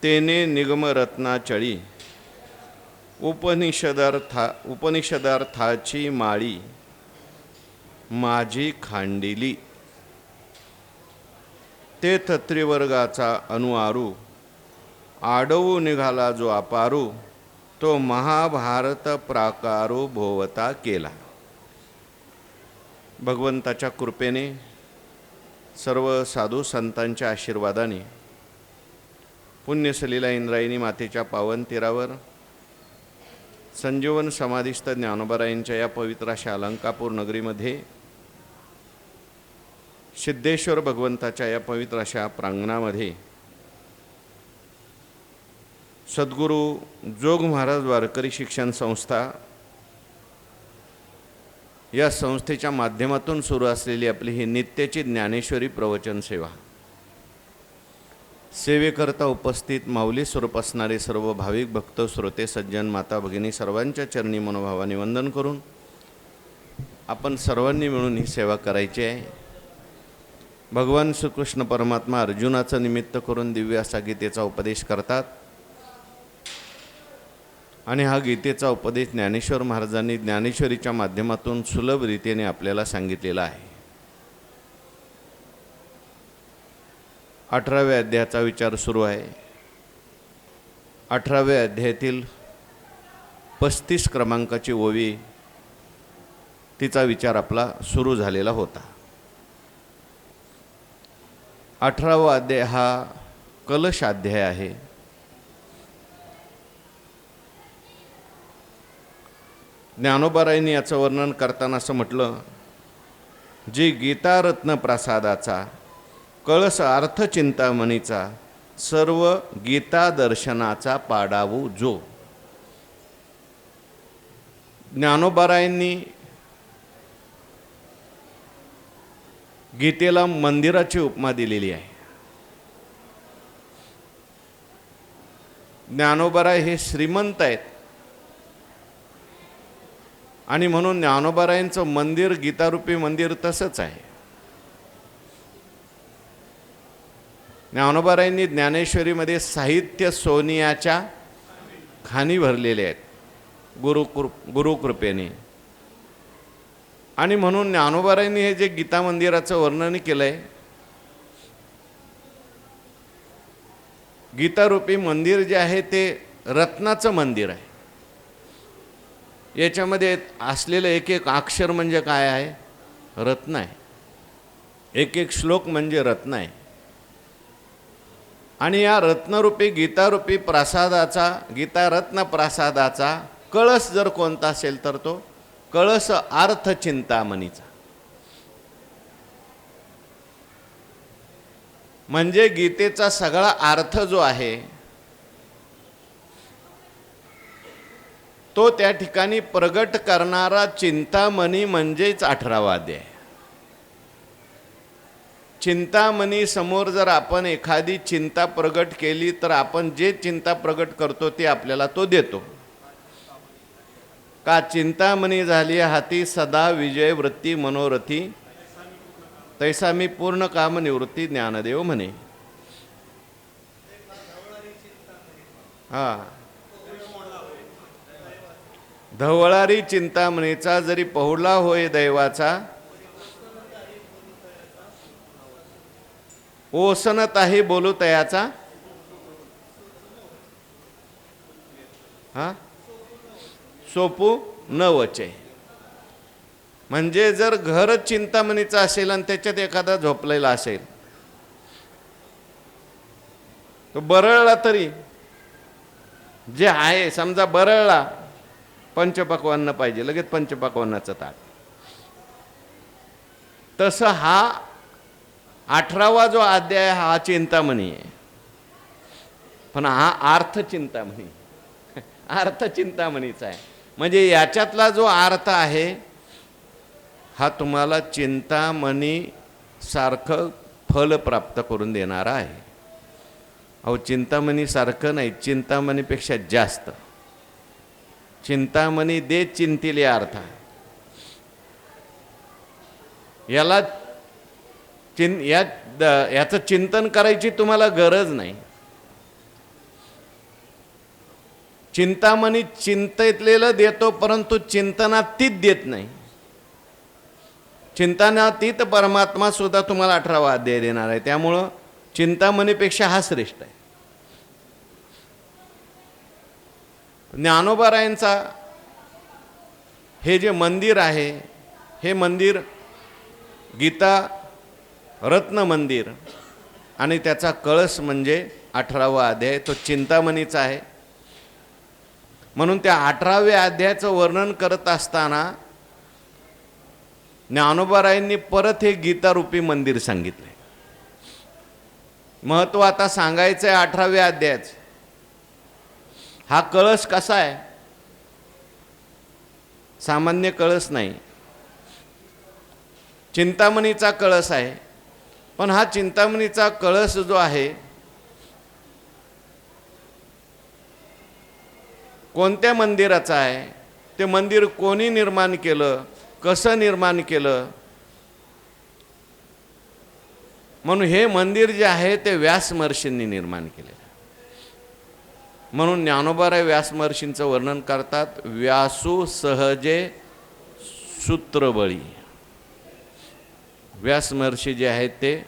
तेने निगमरत्नाचळी उपनिषदार्थाची माळी माझी खांडिली। ते तत्रिवर्गाचा अनुआरू आडवू निघाला जो अपारू तो महाभारत प्राकारो भोवता केला। भगवंताच्या कृपेने सर्व साधू संतांच्या आशीर्वादाने पुण्यसलीला इंद्रायणी मातेच्या पावन तीरावर संजीवन समाधिस्थ ज्ञानोबारायांच्या या पवित्र अशा अलंकापूर नगरीमध्ये सिद्धेश्वर भगवंताच्या या पवित्र अशा प्रांगणामध्ये सद्गुरू जोग महाराज वारकरी शिक्षण संस्था या संस्थेच्या माध्यमातून सुरू असलेली आपली ही नित्याची ज्ञानेश्वरी प्रवचन सेवा, सेवेकरता उपस्थित माऊली स्वरूप असणारे सर्व भाविक भक्त श्रोते सज्जन माता भगिनी सर्वांच्या चरणी मनोभावाने वंदन करून आपण सर्वांनी मिळून ही सेवा करायची आहे। भगवान श्रीकृष्ण परमात्मा अर्जुनाचं निमित्त करून दिव्य असा गीतेचा उपदेश करतात आणि हा गीतेचा उपदेश ज्ञानेश्वर महाराजांनी ज्ञानेश्वरीच्या माध्यमातून सुलभ रीतीने आपल्याला सांगितलेला आहे। 18व्या अध्यायाचा विचार सुरू आहे। 18व्या अध्यायातील 35 क्रमांकाची ओवी तिचा विचार आपला सुरू झालेला होता। 18वा अध्याय हा कलश अध्याय आहे। ज्ञानोबारायांनी याचं वर्णन करताना असं म्हटलं, जी गीतारत्न प्रसादाचा कळस अर्थ चिंतामणीचा सर्व गीता दर्शनाचा पाडावू जो। ज्ञानोबारायांनी गीतेला मंदिराची उपमा दिलेली आहे। ज्ञानोबाराय हे श्रीमंत आहेत आणि म्हणून ज्ञानोबारायांचं मंदिर गीतारूपी मंदिर तसंच आहे। ज्ञानोबारायांनी ज्ञानेश्वरीमध्ये साहित्य सोनियाच्या खाणी भरलेले आहेत गुरुकृपेने आणि म्हणून ज्ञानोबारायांनी हे जे गीता मंदिराचं वर्णन केलं आहे, गीतारूपी मंदिर जे आहे ते रत्नाचं मंदिर आहे। याच्यामध्ये असलेलं एक एक अक्षर म्हणजे काय आहे? रत्न आहे। एक एक श्लोक म्हणजे रत्न आहे। आणि या रत्नरूपी गीतारूपी प्रसादाचा, गीतारत्न प्रसादाचा कळस जर कोणता असेल तर तो कळस अर्थ चिंतामणीचा, म्हणजे गीतेचा सगळा अर्थ जो आहे तो त्या ठिकाणी प्रगट करणारा चिंतामणी म्हणजेच 18वा अध्याय। चिंतामणी समोर जर आपण एखादी चिंता प्रगट केली तर आपण जे चिंता प्रगट करतो ते आपल्याला तो देतो। का चिंतामणी झाली हाती सदा विजय वृत्ती मनोरथी तैसा मी पूर्ण काम निवृत्ती ज्ञानदेव म्हणे। हा, धवळारी चिंतामणीचा जरी पहुडला होय दैवाचा ओसनत आहे बोलू तयाचा। हा, सोपू न वचे, म्हणजे जर घर चिंतामणीचं असेल आणि त्याच्यात एखादा झोपलेला असेल तो बरळला तरी जे आहे, समजा बरळला पंचपक्वान्न पाहिजे, लगेच पंचपक्वान्नाचं ताट। तसं हा 18वा जो अध्याय हा चिंतामणी आहे, पण हा अर्थ चिंतामणी, अर्थ चिंतामणीचा आहे। म्हणजे याच्यातला जो अर्थ आहे हा तुम्हाला चिंतामणी सारखं फल प्राप्त करून देणारा आहे। अहो, चिंतामणी सारखं नाही, चिंतामणीपेक्षा जास्त। चिंतामणी दे चिंतिले अर्थ, याला याचं चिंतन करायची तुम्हाला गरज नाही। चिंतामणी चिंतलेलं देतो, परंतु चिंतनातीत देत नाही. चिंतनातीत परमात्मा सुद्धा तुम्हाला 18वा अध्याय देणार आहे. त्यामुळं चिंतामणीपेक्षा हा श्रेष्ठ आहे. ज्ञानोबारायांचा हे जे मंदिर आहे, हे मंदिर गीता रत्न मंदिर आणि त्याचा कळस म्हणजे 18वा अध्याय तो चिंतामणीचा आहे. म्हणून त्या 18व्या अध्यायाचं वर्णन करत असताना ज्ञानोबारायांनी परत हे गीतारूपी मंदिर सांगितले. महत्त्व आता सांगायचं आहे 18व्या अध्यायाचं. हा कळस कसा आहे? सामान्य कळस नाही, चिंतामणीचा कळस आहे. पण हा चिंतामणीचा कळस जो आहे, कोणत्या मंदिराचा आहे, ते मंदिर कोणी निर्माण केलं, कसं निर्माण केलं, म्हणून हे मंदिर जे आहे ते व्यास महर्षींनी निर्माण केले. म्हणून ज्ञानोबाराय व्यास महर्षींचं वर्णन करतात. व्यासू सहजे सूत्रबळी. व्यास महर्षी जे आहेत ते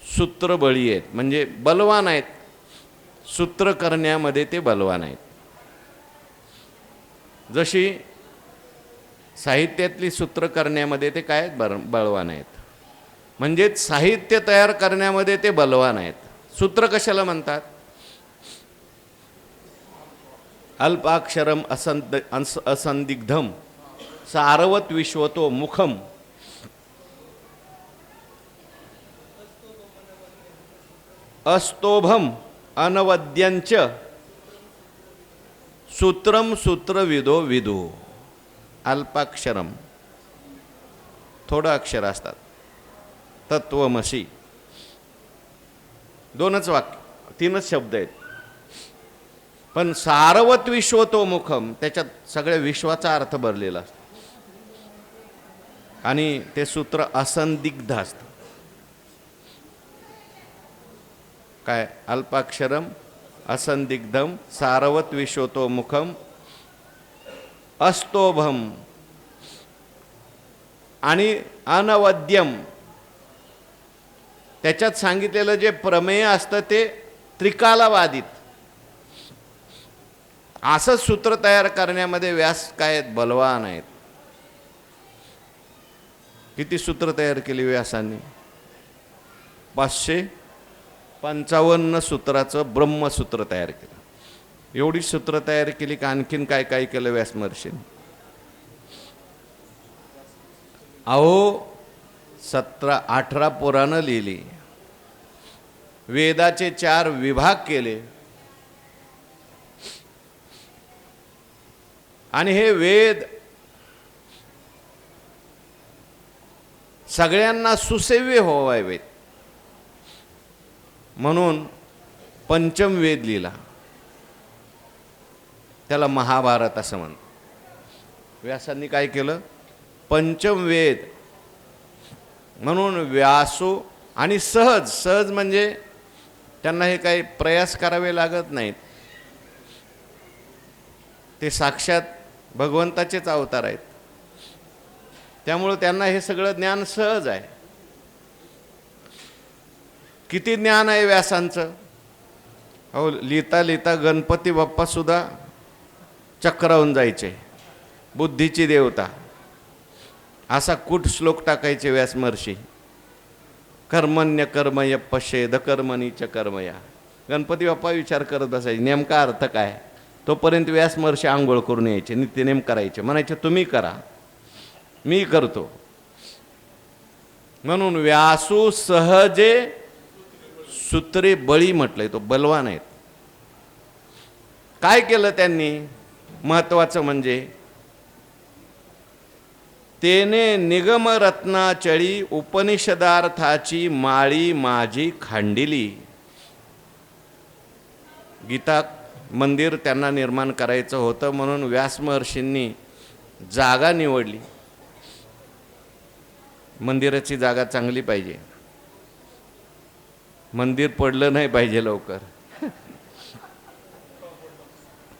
सूत्रबळी आहेत, म्हणजे बलवान आहेत. सूत्र करण्यामध्ये ते बलवान आहेत. जशी साहित्यातली सूत्र करण्यामध्ये ते काय बलवान आहेत, म्हणजेच साहित्य तयार करण्यामध्ये ते बलवान आहेत. सूत्र कशाला म्हणतात? अल्पाक्षरम असंदिग्धम सारवत विश्वतो मुखम अस्तोभम अनवद्यंच सूत्रम सूत्रविदो विदो. अल्पाक्षरम, थोडं अक्षर असतात. तत्वमसी, दोनच वाक्य, 3च शब्द आहेत. पण सारवत विश्वतो मुखम, त्याच्यात सगळ्या विश्वाचा अर्थ भरलेला असतो. आणि ते सूत्र असंदिग्ध असतं. काय? अल्पाक्षरम असंदिग्धम सारवत विश्वतो मुखम अस्तोभम आणि अनवद्यम. त्याच्यात सांगितलेलं जे प्रमेय असतं ते त्रिकालवादित. असंच सूत्र तयार करण्यामध्ये व्यास काय बलवान आहेत. किती सूत्र तयार केली व्यासांनी? 555 सूत्राचं ब्रह्मसूत्र तयार केलं. एवढी सूत्र तयार केली का आणखीन काय काय केलं व्यास महर्षींनी? अहो 18 पुराणं लिहिली, वेदाचे 4 विभाग केले, आणि हे वेद सगळ्यांना सुसेव्य व्हावेत म्हणून पंचम वेद लिहिला. त्याला महाभारत असं म्हणतात. व्यासांनी काय केलं? पंचम वेद म्हणून व्यासो. आणि सहज सहज म्हणजे त्यांना हे काही प्रयास करावे लागत नाहीत. ते साक्षात भगवंताचेच अवतार आहेत. त्यामुळं त्यांना हे सगळं ज्ञान सहज आहे. किती ज्ञान आहे व्यासांचं! अहो लिहिता लिहिता गणपती बाप्पा सुद्धा चक्रावून जायचे. बुद्धीची देवता असा कुठ श्लोक टाकायचे व्यास महर्षी. कर्मण्य कर्मय पश्येद कर्मणी च कर्मया. गणपती बाप्पा विचार करत बसायचे नेमका अर्थ काय. तोपर्यंत व्यास महर्षी आंघोळ करून यायचे, नित्यनेम करायचे, म्हणायचे तुम्ही करा मी करतो. म्हणून व्यासू सहजे सूत्रे बळी म्हटलंय, तो बलवान आहेत. काय केलं त्यांनी? महत्वाचं म्हणजे तेने निगम रत्नाचळी उपनिषदार्थाची माळी माझी खांडिली. गीता मंदिर त्यांना निर्माण करायचं होतं म्हणून व्यास महर्षींनी जागा निवडली. मंदिराची जागा चांगली पाहिजे, मंदिर पडलं नाही पाहिजे लवकर.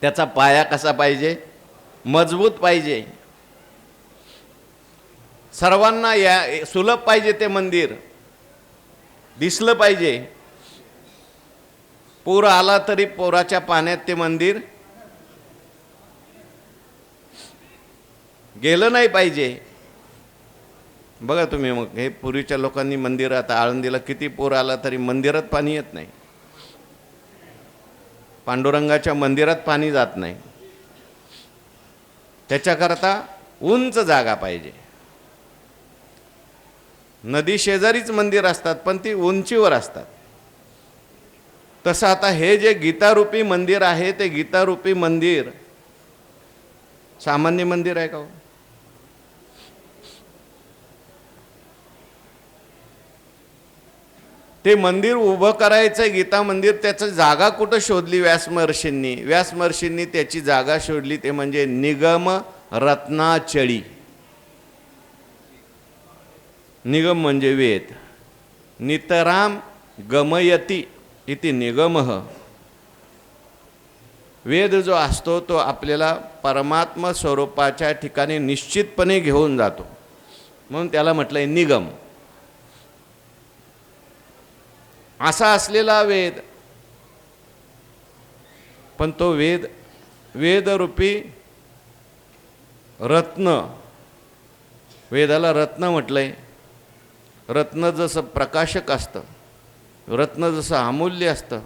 त्याचा पाया कसा पाहिजे? मजबूत पाहिजे. सर्वांना सुलभ पाहिजे, ते मंदिर दिसलं पाहिजे. पूर आला तरी पुराच्या पाण्यात ते मंदिर गेलं नाही पाहिजे. बघा तुम्ही, मग हे पूर्वीच्या लोकांनी मंदिरात, आळंदीला किती पूर आला तरी मंदिरात पाणी येत नाही. पांडुरंगाच्या मंदिरात पाणी जात नाही. त्याच्याकरता उंच जागा पाहिजे. नदी शेजारीच मंदिर असतात, पण ती उंचीवर असतात. तसं आता हे जे गीतारूपी मंदिर आहे, ते गीतारूपी मंदिर सामान्य मंदिर आहे का हो? ते मंदिर उभं करायचं गीता मंदिर, त्याची जागा कुठं शोधली? व्यासमहर्षींनी त्याची जागा शोधली, ते म्हणजे निगम रत्नाचळी. निगम म्हणजे वेद. नितराम गमयती इति निगमः. वेद जो असतो तो आपल्याला परमात्मा स्वरूपाच्या ठिकाणी निश्चितपणे घेऊन जातो, म्हणून त्याला म्हटलंय निगम. असा असलेला वेद, पण तो वेदरूपी रत्न, वेदाला रत्न म्हटलंय. रत्न जसं प्रकाशक असतं, रत्न जसं अमूल्य असतं,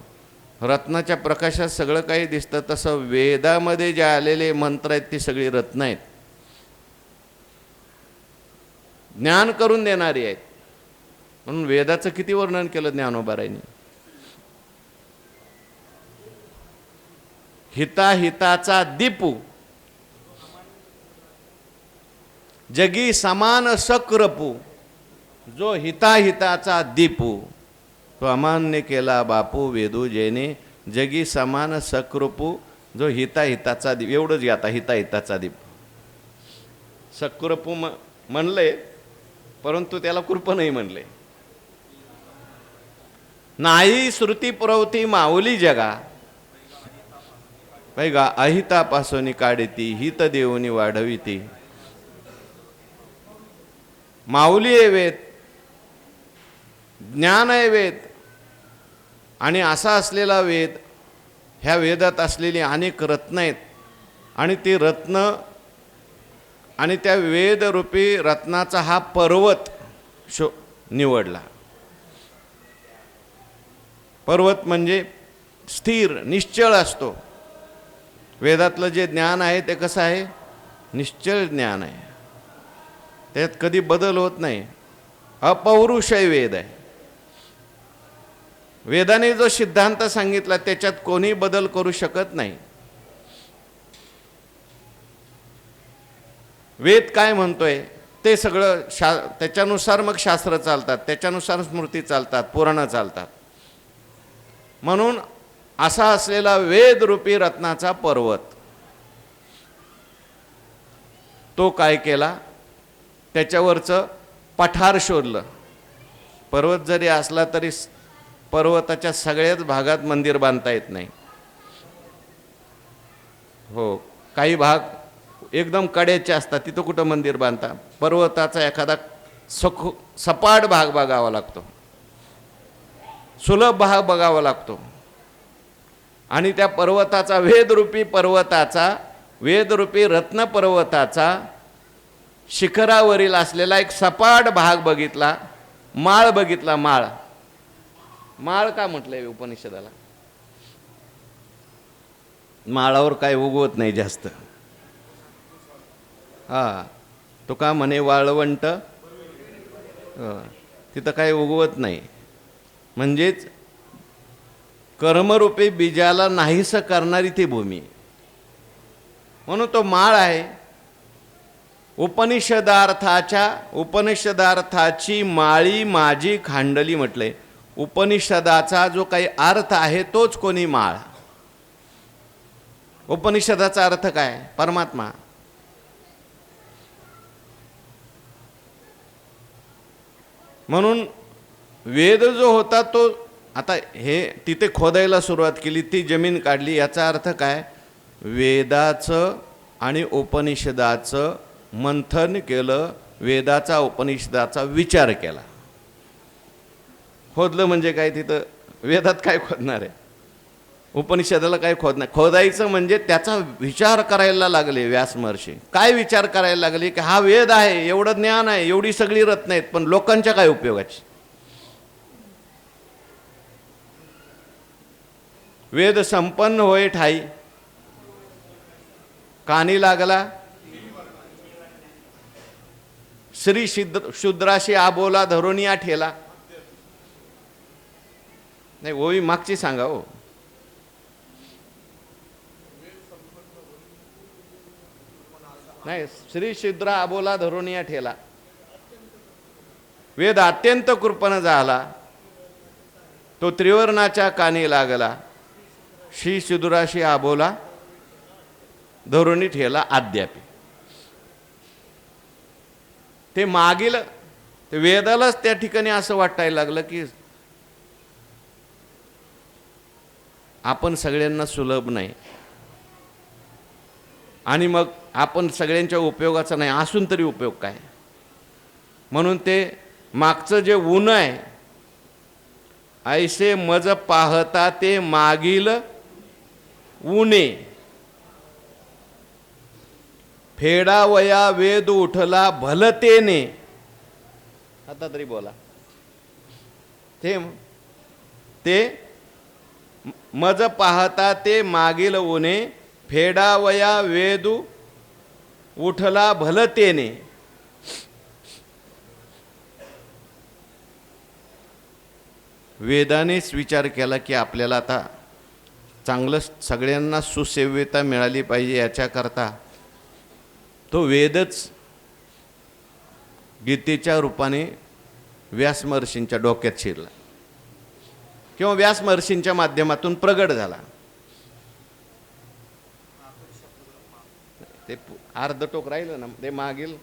रत्नाच्या प्रकाशात सगळं काही दिसतं, तसं वेदामध्ये जे आलेले मंत्र आहेत ती सगळी रत्न आहेत. ज्ञान करून देणारी आहेत. म्हणून वेदाचं किती वर्णन केलं ज्ञानोबारायांनी. हिताहिताचा दीपू, जगी समान सकृपू. जो हिताहिताचा दीपू, तो अमान्य केला बापू वेदू जेने. जगी समान सकृपू, जो हिताहिताचा दीप. एवढंच घ्या आता, हिताहिताचा दीप. सकृपू म्हणले, परंतु त्याला कृप नाही म्हणले. नाही श्रुती पुरवती माऊली जगा, पैगा अहितापासून काढती. हित देऊनी वाढविती. माऊली आहे वेद, ज्ञान आहे वेद. आणि असा असलेला वेद, ह्या वेदात असलेली अनेक रत्न आहेत. आणि ती रत्न आणि त्या वेदरूपी रत्नाचा हा पर्वत निवडला. पर्वत म्हणजे स्थिर, निश्चळ असतो. वेदातलं जे ज्ञान आहे ते कसं आहे? निश्चळ ज्ञान आहे. त्यात कधी बदल होत नाही. अपौरुषय वेद आहे. वेदाने जो सिद्धांत सांगितला त्याच्यात कोणी बदल करू शकत नाही. वेद काय म्हणतोय ते सगळं त्याच्यानुसार मग शास्त्र चालतात, त्याच्यानुसार स्मृती चालतात, पुराणं चालतात. म्हणून असा असलेला वेदरूपी रत्नाचा पर्वत, तो काय केला? त्याच्यावरचं पठार शोधलं. पर्वत जरी असला तरी पर्वताच्या सगळ्याच भागात मंदिर बांधता येत नाही. हो, काही भाग एकदम कड्याचे असतात, तिथं कुठं मंदिर बांधता? पर्वताचा एखादा सपाट भाग बघावा लागतो, सुलभ भाग बघावा लागतो. आणि त्या पर्वताचा, वेदरूपी रत्न पर्वताचा शिखरावरील असलेला एक सपाट भाग बघितला, माळ बघितला. माळ का म्हटलंय उपनिषदाला? माळावर काय उगवत नाही जास्त. तो का म्हणे वाळवंट, तिथं काय उगवत नाही. म्हणजेच कर्मरूपी बीजाला नाहीसं करणारी ती भूमी, म्हणून तो माळ आहे. उपनिषदार्थाची माळी माझी खांडली म्हटले. उपनिषदाचा जो काही अर्थ आहे तोच कोणी माळ. उपनिषदाचा अर्थ काय? परमात्मा. म्हणून वेद जो होता तो, आता हे तिथे खोदायला सुरुवात केली, ती जमीन काढली. याचा अर्थ काय? वेदाचं आणि उपनिषदाचं मंथन केलं, वेदाचा उपनिषदाचा विचार केला. खोदलं म्हणजे काय, तिथं वेदात काय खोदणार आहे, उपनिषदाला काय खोदणार. खोदायचं म्हणजे त्याचा विचार करायला लागले व्यास महर्षी. काय विचार करायला लागले की हा वेद आहे, एवढं ज्ञान आहे, एवढी सगळी रत्न आहेत, पण लोकांच्या काय उपयोगाची. वेद संपन्न होय ठाई, कानी लागला श्री शूद्राशी आबोला धरोनिया ठेला. नाही ओवी मागची सांगा हो. नाही, श्री शूद्रा आबोला धरोनिया ठेला. वेद अत्यंत कृपण झाला, तो त्रिवर्णाच्या कानी लागला, श्री शूद्राशी आबोला धरोनी ठेला अद्यापी. ते मागील ते वेदालाच त्या ठिकाणी असं वाटायला लागलं की आपण सगळ्यांना सुलभ नाही आणि मग आपण सगळ्यांच्या उपयोगाचा नाही, असून तरी उपयोग काय. म्हणून ते मागचं जे ऊन आहे, ऐसे मज पाहता ते मागील ऊने, फेडावया वेद उठला भलतेने. आता तरी बोला. ते मज पाहता ते मागील ऊने, फेडावया वेद उठला भलतेने. वेदानेच विचार केला की आपल्याला आता चांगलं सगळ्यांना सुसेव्यता मिळाली पाहिजे, याच्याकरता तो वेदच गीतेच्या रूपाने व्यास महर्षींच्या डोक्यात शिरला किंवा व्यास महर्षींच्या माध्यमातून प्रगट झाला. ते अर्ध टोक राहिलं ना, ते मागील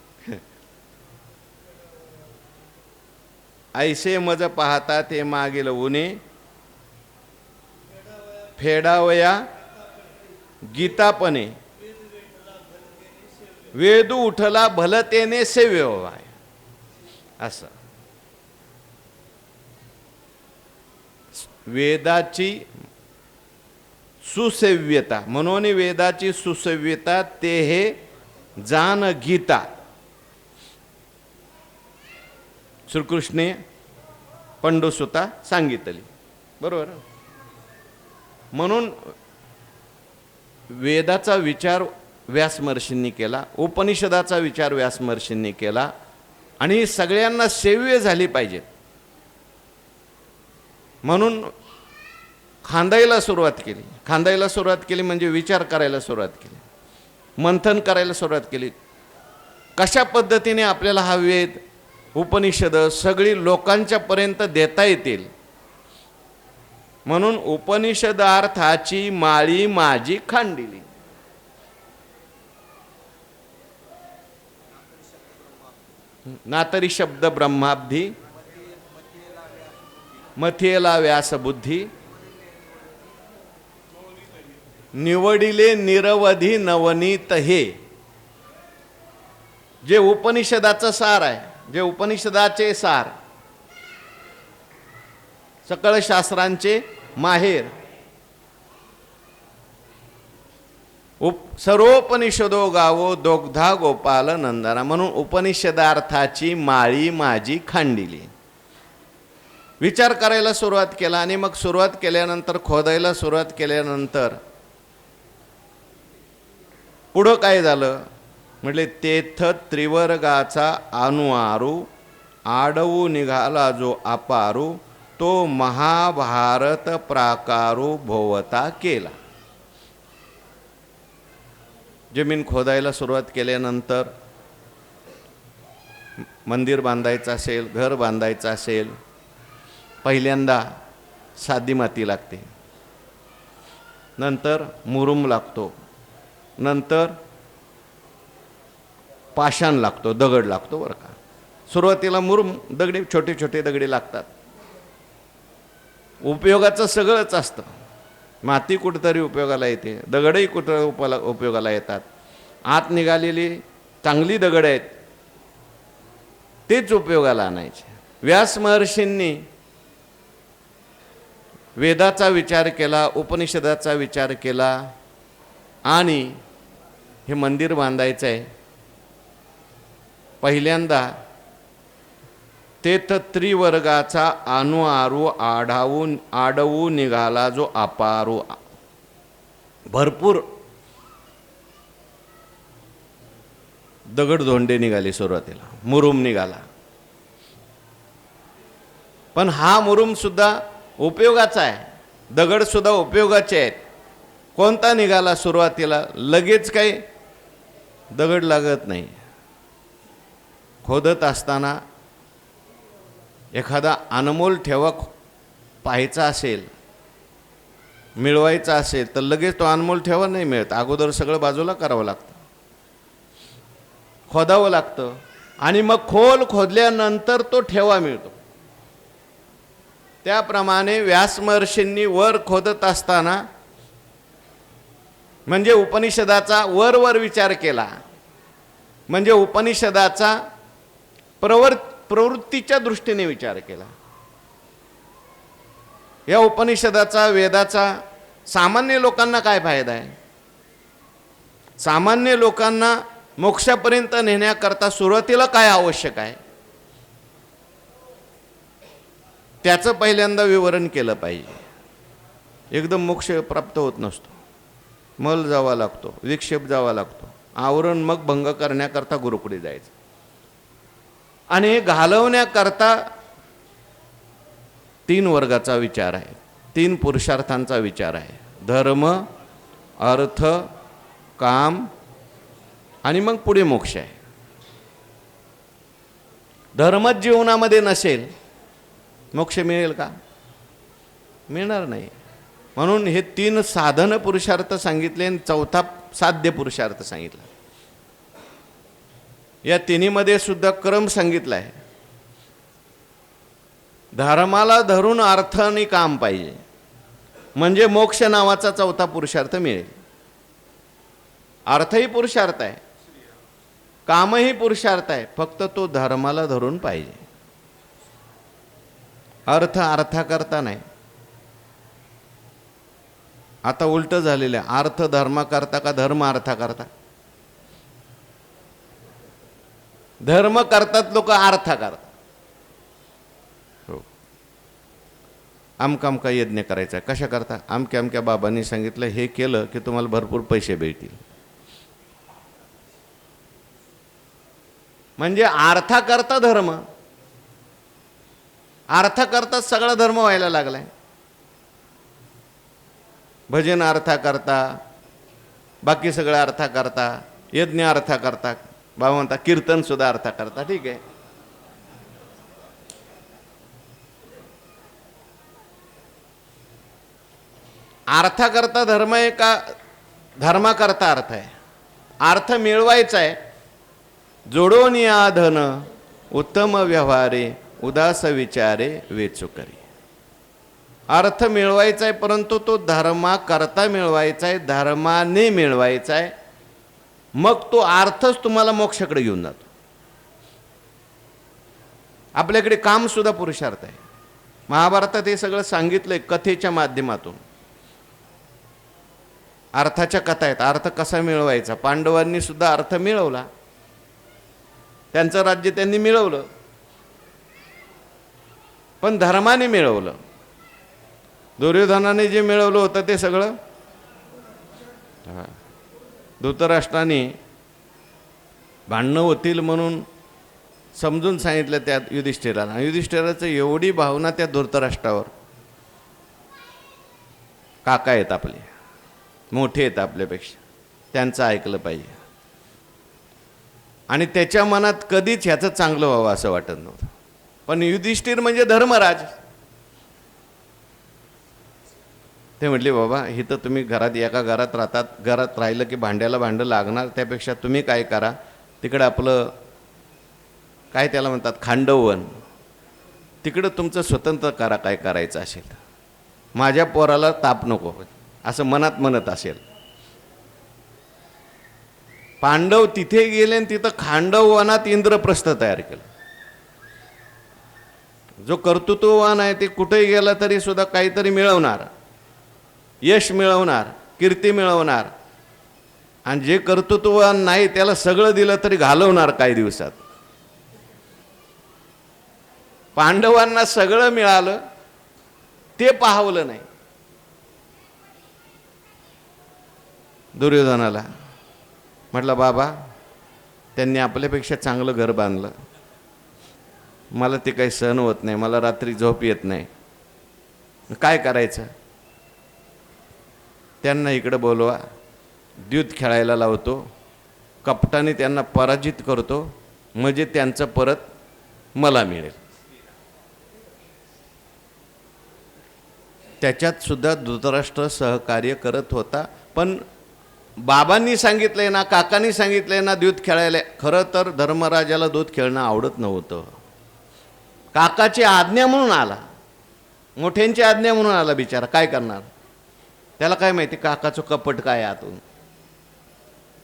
ऐसे मज पाहता ते मागील ऊने, फेडावया गीतापणे, वेद उठला भलतेने सेव्यवाय. असं वेदाची सुसेव्यता, म्हणून वेदाची सुसेव्यता ते हे जान गीता. श्रीकृष्णे पंडुसुता सांगितली, बरोबर. म्हणून वेदाचा विचार व्यास महर्षींनी केला, उपनिषदाचा विचार व्यास महर्षींनी केला, आणि सगळ्यांना सेव्य झाली पाहिजे म्हणून खांदायला सुरुवात केली. खांदायला सुरुवात केली म्हणजे विचार करायला सुरुवात केली, मंथन करायला सुरुवात केली. कशा पद्धतीने आपल्याला हा वेद उपनिषद सगळी लोकांच्या पर्यंत देता येतील. म्हणून उपनिषदार्थाची माळी माझी खांडिली. नातरी शब्द ब्रह्माब्धी, मथेला व्यास बुद्धी, निवडिले निरवधी नवनीत. हे जे उपनिषदाचं सार आहे, जे उपनिषदाचे सार, सकळ शास्त्रांचे माहेर, सर्वोपनिषदो गावो दोग्धा गोपाल नंदना. म्हणून उपनिषदार्थाची माळी माझी खांडिली. विचार करायला सुरुवात केला, आणि मग सुरुवात केल्यानंतर खोदायला सुरुवात केल्यानंतर पुढं काय झालं म्हटले, तेथ त्रिवर्गाचा अनुआरू आडवू निघाला जो अपारू, तो महाभारत प्राकारू भोवता केला. जमीन खोदायला सुरुवात केल्यानंतर मंदिर बांधायचं असेल, घर बांधायचं असेल, पहिल्यांदा साधी माती लागते, नंतर मुरुम लागतो, नंतर पाषाण लागतो, दगड लागतो. बरं का, सुरुवातीला मुरुम दगडे, छोटे छोटे दगडे लागतात. उपयोगाचं सगळंच असतं, माती कुठेतरी उपयोगाला येते, दगडही कुठं उपयोगाला येतात. आत निघालेली चांगली दगड आहेत तेच उपयोगाला आणायचे. व्यास महर्षींनी वेदाचा विचार केला, उपनिषदाचा विचार केला आणि हे मंदिर बांधायचं आहे. पहिल्यांदा तेथ त्रिवर्गाचा अनुआरू आडवू निघाला जो अपारू. भरपूर दगडधोंडे निघाले, सुरुवातीला मुरुम निघाला. पण हा मुरुम सुद्धा उपयोगाचा आहे, दगड सुद्धा उपयोगाचे आहेत. कोणता निघाला सुरुवातीला? लगेच काही दगड लागत नाही. खोदत असताना एखादा अनमोल ठेवा पाहायचा असेल, मिळवायचा असेल तर लगेच तो अनमोल ठेवा नाही मिळत. अगोदर सगळं बाजूला करावं लागतं, खोदावं लागतं आणि मग खोल खोदल्यानंतर तो ठेवा मिळतो. त्याप्रमाणे व्यास महर्षींनी वर खोदत असताना म्हणजे उपनिषदाचा वर विचार केला, म्हणजे उपनिषदाचा प्रवृत्तीच्या दृष्टीने विचार केला. या उपनिषदाचा, वेदाचा सामान्य लोकांना काय फायदा आहे? सामान्य लोकांना मोक्षापर्यंत नेण्याकरता सुरुवातीला काय आवश्यक आहे त्याचं पहिल्यांदा विवरण केलं पाहिजे. एकदम मोक्ष प्राप्त होत नसतो, मल जावा लागतो, विक्षेप जावा लागतो, आवरण मग भंग करण्याकरता गुरुकुळी जायचं. आणि हे घालवण्याकरता 3 वर्गाचा विचार आहे, 3 पुरुषार्थांचा विचार आहे. धर्म, अर्थ, काम आणि मग पुढे मोक्ष आहे. धर्मच जीवनामध्ये नसेल मोक्ष मिळेल का? मिळणार नाही. म्हणून हे 3 साधन पुरुषार्थ सांगितले आणि 4था साध्य पुरुषार्थ सांगितला. या तिन्हीमध्ये सुद्धा क्रम सांगितला आहे. धर्माला धरून अर्थ आणि काम पाहिजे, म्हणजे मोक्ष नावाचा 4था पुरुषार्थ मिळेल. अर्थही पुरुषार्थ आहे, कामही पुरुषार्थ आहे, फक्त तो धर्माला धरून पाहिजे. अर्थ अर्थाकरता नाही. आता उलट झालेलं आहे, अर्थ धर्माकरता का धर्म अर्थाकरता? धर्म करतात लोक, अर्थ करतात. हो, आमका यज्ञ करायचा, कशा करता? अमक्या बाबांनी सांगितलं हे केलं की तुम्हाला भरपूर पैसे भेटतील. म्हणजे अर्थाकरता धर्म, अर्थाकरता सगळा धर्म व्हायला लागलाय. भजन अर्थाकरता, बाकी सगळं अर्थाकरता, यज्ञ अर्थाकरता, बाबा म्हणता कीर्तन सुद्धा अर्थाकरता. ठीक आहे, अर्थाकरता धर्म आहे का धर्माकरता अर्थ आहे? अर्थ मिळवायचा आहे. जोडून या धन उत्तम व्यवहारे उदास विचारे वेचुकरी. अर्थ मिळवायचा आहे, परंतु तो धर्माकरता मिळवायचा आहे, धर्माने मिळवायचा आहे. मग तो अर्थच तुम्हाला मोक्षाकडे घेऊन जातो. आपल्याकडे काम सुद्धा पुरुषार्थ आहे. महाभारतात हे सगळं सांगितलंय कथेच्या माध्यमातून. अर्थाच्या कथा आहेत, अर्थ कसा मिळवायचा. पांडवांनी सुद्धा अर्थ मिळवला, त्यांचं राज्य त्यांनी मिळवलं, पण धर्माने मिळवलं. दुर्योधनाने जे मिळवलं होतं ते सगळं धृतराष्ट्राने भांडणं होतील म्हणून समजून सांगितलं त्या युधिष्ठिराला. युधिष्ठिराचं एवढी भावना त्या धृतराष्ट्रावर. काका आहेत आपले, मोठे आहेत आपल्यापेक्षा, त्यांचं ऐकलं पाहिजे. आणि त्याच्या मनात कधीच ह्याचं चांगलं व्हावं असं वाटत नव्हतं. पण युधिष्ठिर म्हणजे धर्मराज. ते म्हटले बाबा इथं तुम्ही घरात एका घरात राहतात, घरात राहिलं की भांड्याला भांडं लागणार, त्यापेक्षा तुम्ही काय करा, तिकडं आपलं काय त्याला म्हणतात खांडववन, तिकडं तुमचं स्वतंत्र करा काय करायचं असेल. माझ्या पोराला ताप नको. असं मनात म्हणत असेल. पांडव तिथे गेले आणि तिथं खांडव वनात इंद्रप्रस्थ तयार केलं. जो कर्तृत्ववान आहे ते कुठेही गेला तरी सुद्धा काहीतरी मिळवणार, यश मिळवणार, कीर्ती मिळवणार. आणि जे कर्तृत्ववान नाही त्याला सगळं दिलं तरी घालवणार काही दिवसात. पांडवांना सगळं मिळालं, ते पाहवलं नाही. दुर्योधनाला म्हटलं, बाबा त्यांनी आपल्यापेक्षा चांगलं घर बांधलं, मला ते काही सहन होत नाही, मला रात्री झोप येत नाही, काय करायचं? त्यांना इकडं बोलवा, द्यूत खेळायला लावतो, कपटाने त्यांना पराजित करतो, म्हणजे त्यांचं परत मला मिळेल. त्याच्यात सुद्धा धृतराष्ट्र सहकार्य करत होता. पण बाबांनी सांगितलंय ना, काकांनी सांगितलंय ना द्यूत खेळायला. खरं तर धर्मराजाला दूत खेळणं आवडत नव्हतं. काकाची आज्ञा म्हणून आला, मोठ्यांची आज्ञा म्हणून आला बिचारा. काय करणार? त्याला काय माहिती काकाचं कपट काय आतून.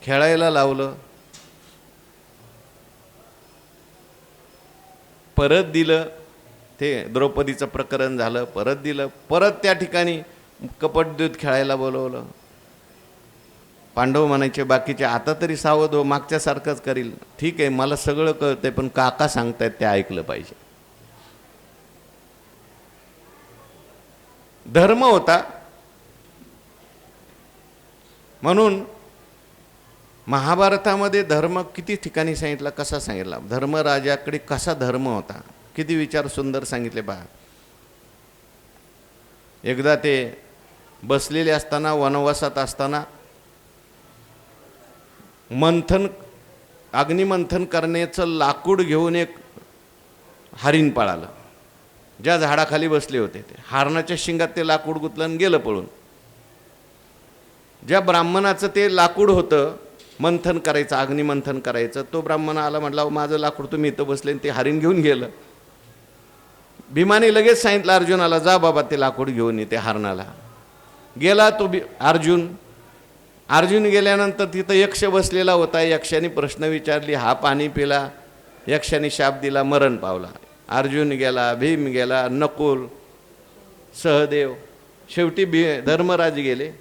खेळायला लावलं, परत दिलं. ते द्रौपदीचं प्रकरण झालं, परत दिलं. परत त्या ठिकाणी कपट दूत खेळायला बोलवलं. पांडव म्हणायचे बाकीचे, आता तरी सावध हो, मागच्यासारखंच करील. ठीक आहे, मला सगळं कळतंय, पण काका सांगतायत ते ऐकलं पाहिजे. धर्म होता म्हणून महाभारतामध्ये धर्म किती ठिकाणी सांगितला, कसा सांगितला, धर्मराजाकडे कसा धर्म होता, किती विचार सुंदर सांगितले पहा. एकदा ते बसलेले असताना, वनवासात असताना अग्निमंथन करण्याचं लाकूड घेऊन एक हरिण पळालं. ज्या झाडाखाली बसले होते ते हरणाच्या शिंगात ते लाकूड गुंतलं आणि गेलं पळून. ज्या ब्राह्मणाचं ते लाकूड होतं मंथन करायचं, अग्निमंथन करायचं, तो ब्राह्मण आला, म्हटला माझं लाकूड तुम्ही इथं बसले, ते हरिण घेऊन गेलं. भीमाने लगेच सांगितलं अर्जुनाला, जा बाबा ते लाकूड घेऊन ये. ते हरणाला गेला तो अर्जुन गेल्यानंतर तिथं यक्ष बसलेला होता. यक्षाने प्रश्न विचारली, हा पाणी पिला, यक्षाने शाप दिला, मरण पावला. अर्जुन गेला, भीम गेला, नकुल, सहदेव, शेवटी धर्मराज गेले.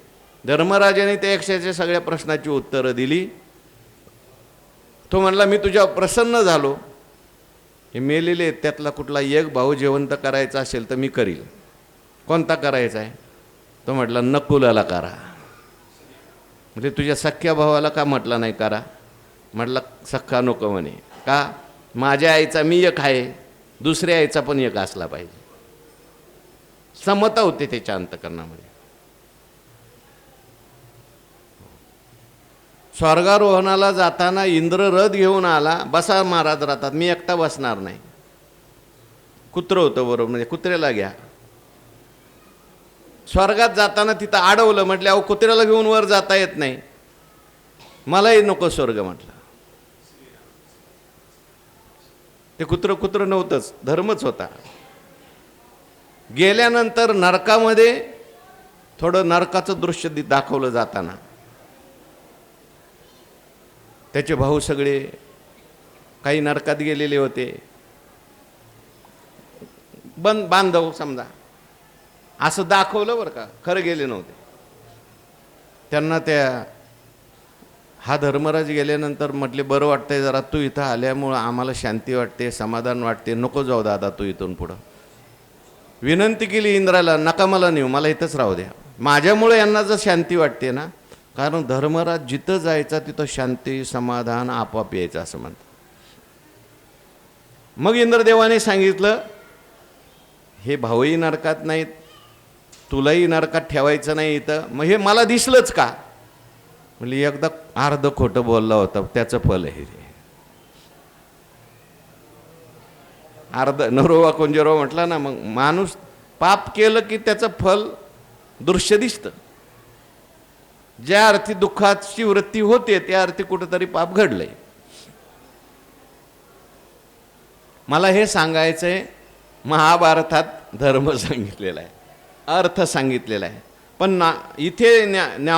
धर्मराजाने त्या यक्षाच्या सगळ्या प्रश्नाची उत्तरं दिली. तो म्हणला, मी तुझ्यावर प्रसन्न झालो. हे मेलेले त्यातला कुठला एक भाऊ जिवंत करायचा असेल तर मी करील. कोणता करायचा आहे? तो म्हटला, नकुलाला करा. म्हणजे तुझ्या सख्या भावाला का म्हटला नाही करा? म्हटला, सख्खा नको म्हणे. का? माझ्या आईचा मी एक आहे, दुसऱ्या आईचा पण एक असला पाहिजे. समता होते त्याच्या अंतकरणामध्ये. स्वर्गारोहणाला जाताना इंद्र रथ घेऊन आला. बसा महाराज रथात, मी एकटा बसणार नाही. कुत्रं होतं बरोबर, म्हणजे कुत्र्याला घ्या. स्वर्गात जाताना तिथं अडवलं, म्हटलं अहो कुत्र्याला घेऊन वर जाता येत नाही, मलाही नको स्वर्ग म्हटलं. ते कुत्रं नव्हतंच, धर्मच होता. गेल्यानंतर नरकामध्ये थोडं नरकाचं दृश्य दाखवलं जाताना. त्याचे भाऊ सगळे काही नरकात गेलेले होते, बांधव समजा, असं दाखवलं बरं का, खरं गेले नव्हते. त्यांना हा धर्मराज गेल्यानंतर म्हटले, बरं वाटतंय जरा, तू इथं आल्यामुळं आम्हाला शांती वाटते, समाधान वाटते, नको जाऊ दादा तू इथून पुढं. विनंती केली इंद्राला, नका मला नेऊ, मला इथंच राहू द्या, माझ्यामुळे यांना जर शांती वाटते ना. कारण धर्मराज जिथं जायचा तिथं शांती समाधान आपोआप यायचं असं म्हणतात. मग इंद्रदेवाने सांगितलं, हे भाऊही नरकात नाहीत, तुलाही नरकात ठेवायचं नाही इथं. मग हे मला दिसलंच का? म्हणजे एकदा अर्ध खोटं बोलला होता, त्याचं फल आहे हे. अर्ध नरोवा कोंजरोवा म्हटला ना. मग माणूस पाप केलं की त्याचं फल दृश्य दिसतं. ज्या अर्थी दुःखाची वृत्ती होते त्या अर्थी कुठंतरी पाप घडलंय. मला हे सांगायचंय, महाभारतात धर्म सांगितलेला आहे, अर्थ सांगितलेला आहे, पण इथे